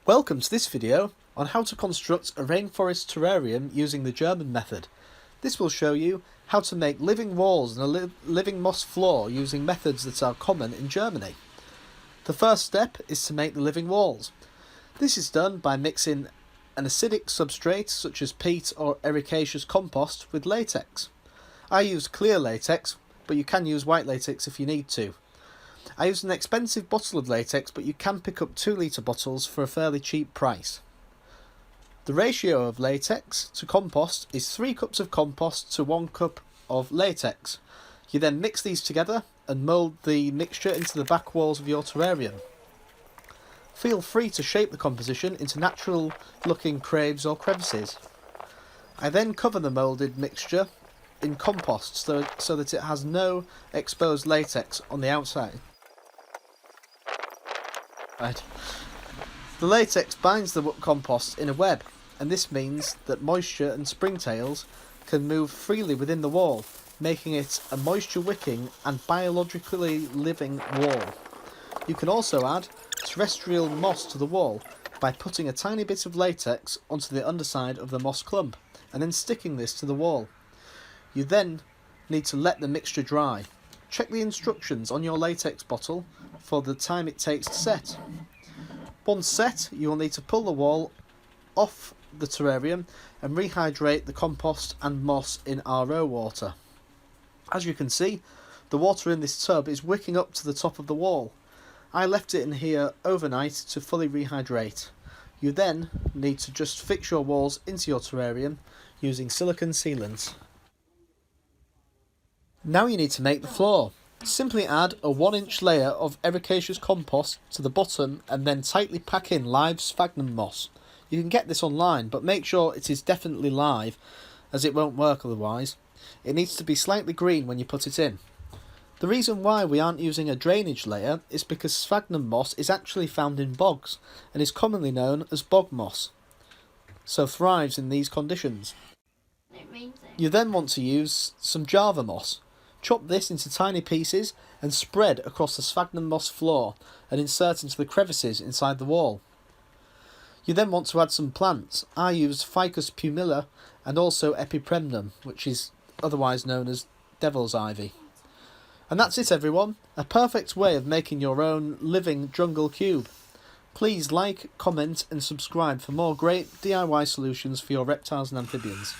Welcome to this video on how to construct a rainforest terrarium using the German method. This will show you how to make living walls and a living moss floor using methods that are common in Germany. The first step is to make the living walls. This is done by mixing an acidic substrate such as peat or Ericaceous compost with latex. I use clear latex, but you can use white latex if you need to. I used an expensive bottle of latex, but you can pick up 2 litre bottles for a fairly cheap price. The ratio of latex to compost is 3 cups of compost to 1 cup of latex. You then mix these together and mould the mixture into the back walls of your terrarium. Feel free to shape the composition into natural looking craves or crevices. I then cover the moulded mixture in compost so that it has no exposed latex on the outside. The latex binds the compost in a web, and this means that moisture and springtails can move freely within the wall, making it a moisture wicking and biologically living wall. You can also add terrestrial moss to the wall by putting a tiny bit of latex onto the underside of the moss clump and then sticking this to the wall. You then need to let the mixture dry. Check the instructions on your latex bottle for the time it takes to set. Once set, you will need to pull the wall off the terrarium and rehydrate the compost and moss in RO water. As you can see, the water in this tub is wicking up to the top of the wall. I left it in here overnight to fully rehydrate. You then need to just fix your walls into your terrarium using silicone sealants. Now you need to make the floor. Simply add a 1-inch layer of Ericaceous compost to the bottom and then tightly pack in live sphagnum moss. You can get this online, but make sure it is definitely live, as it won't work otherwise. It needs to be slightly green when you put it in. The reason why we aren't using a drainage layer is because sphagnum moss is actually found in bogs and is commonly known as bog moss, so thrives in these conditions. You then want to use some Java moss. Chop this into tiny pieces and spread across the sphagnum moss floor and insert into the crevices inside the wall. You then want to add some plants. I use Ficus Pumila and also Epipremnum, which is otherwise known as devil's ivy. And that's it, everyone. A perfect way of making your own living jungle cube. Please like, comment and subscribe for more great DIY solutions for your reptiles and amphibians.